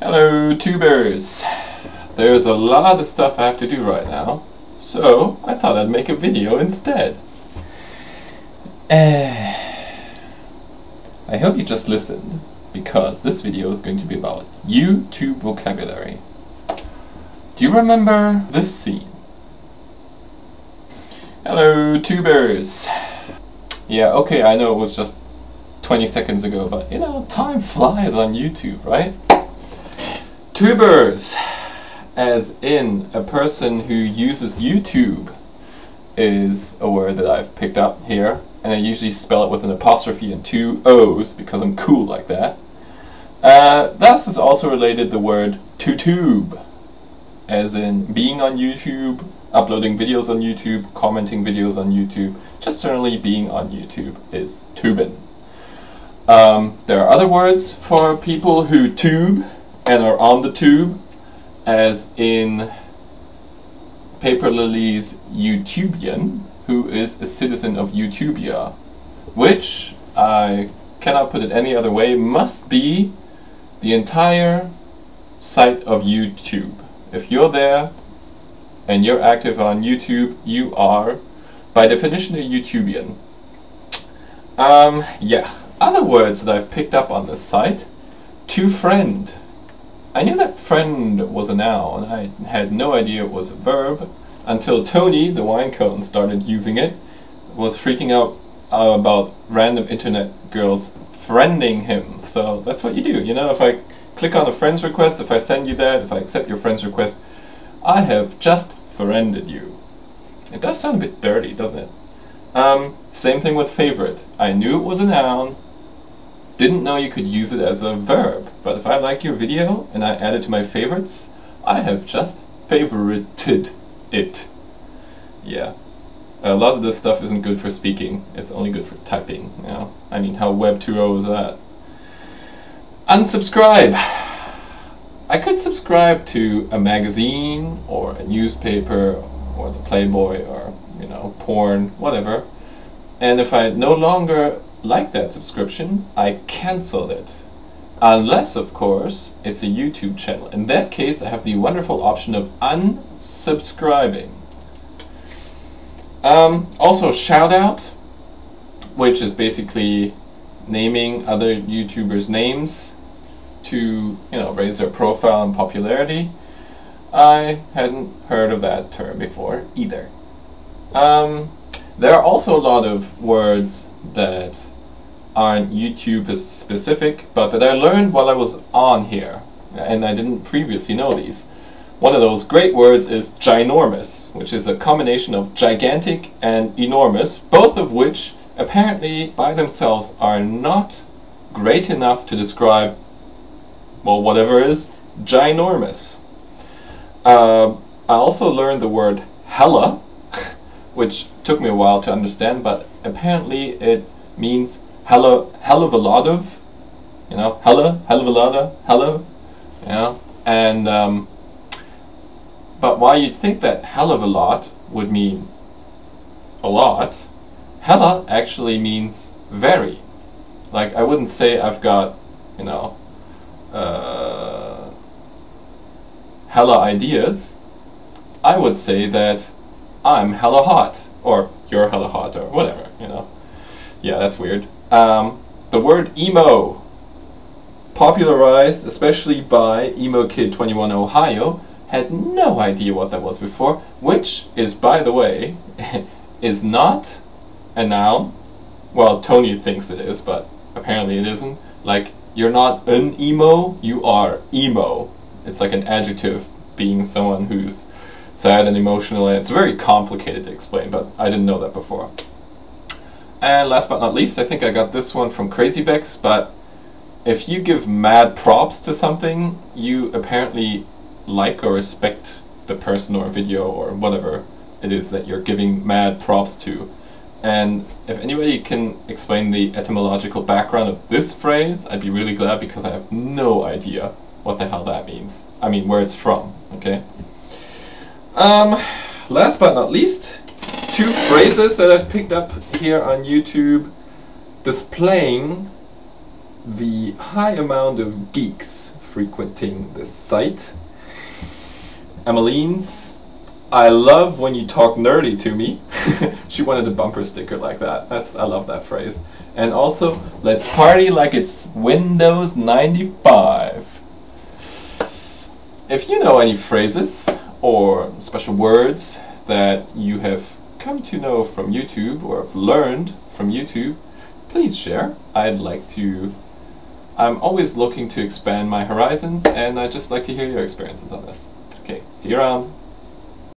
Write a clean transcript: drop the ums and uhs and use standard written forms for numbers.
Hello tubers! There's a lot of stuff I have to do right now, so I thought I'd make a video instead. I hope you just listened, because this video is going to be about YouTube vocabulary. Do you remember this scene? Hello tubers! Yeah, okay, I know it was just 20 seconds ago, but you know, time flies on YouTube, right? Tubers, as in a person who uses YouTube, is a word that I've picked up here, and I usually spell it with an apostrophe and two O's because I'm cool like that. Thus is also related the word to tube, as in being on YouTube, uploading videos on YouTube, commenting videos on YouTube, just generally being on YouTube is tubin'. There are other words for people who tube and are on the tube, as in Paper Lily's YouTubian, who is a citizen of Utopia, which, I cannot put it any other way, must be the entire site of YouTube. If you're there and you're active on YouTube, you are, by definition, a YouTubian. Yeah. Other words that I've picked up on this site: to friend. I knew that friend was a noun. I had no idea it was a verb until Tony, the wine cone, started using it. Was freaking out about random internet girls friending him. So that's what you do. You know, if I click on a friend's request, if I send you that, if I accept your friend's request, I have just friended you. It does sound a bit dirty, doesn't it? Same thing with favorite. I knew it was a noun. Didn't know you could use it as a verb, but if I like your video and I add it to my favorites, I have just favorited it. Yeah. A lot of this stuff isn't good for speaking, it's only good for typing, you know? I mean, how Web 2.0 is that? Unsubscribe! I could subscribe to a magazine, or a newspaper, or the Playboy, or, you know, porn, whatever. And if I no longer like that subscription, I cancel it. Unless, of course, it's a YouTube channel. In that case, I have the wonderful option of unsubscribing. Also, shout out, which is basically naming other YouTubers' names to, you know, raise their profile and popularity. I hadn't heard of that term before either. There are also a lot of words that aren't YouTube specific, but that I learned while I was on here, and I didn't previously know these. One of those great words is ginormous, which is a combination of gigantic and enormous, both of which apparently by themselves are not great enough to describe, well, whatever is ginormous. I also learned the word hella, which took me a while to understand, but apparently it means hell of a lot of, you know, hell of a lot of, hello, you know, and, but while you'd think that hell of a lot would mean a lot, hella actually means very. Like, I wouldn't say I've got, you know, hella ideas. I would say that I'm hella hot, or you're hella hot, or whatever, you know. Yeah, that's weird. The word emo, popularized especially by Emo Kid 21 Ohio, had no idea what that was before, which is, by the way, is not a noun. Well, Tony thinks it is, but apparently it isn't. Like, you're not an emo, you are emo. It's like an adjective, being someone who's sad and emotional, and it's very complicated to explain, but I didn't know that before. And last but not least, I think I got this one from Crazy Bex, but if you give mad props to something, you apparently like or respect the person or video or whatever it is that you're giving mad props to. And if anybody can explain the etymological background of this phrase, I'd be really glad, because I have no idea what the hell that means. I mean, where it's from, okay? Last but not least, two phrases that I've picked up here on YouTube displaying the high amount of geeks frequenting this site. Emmeline's, I love when you talk nerdy to me. She wanted a bumper sticker like that. I love that phrase. And also, let's party like it's Windows 95. If you know any phrases or special words that you have come to know from YouTube or have learned from YouTube, please share. I'm always looking to expand my horizons, and I'd just like to hear your experiences on this. Okay, see you around.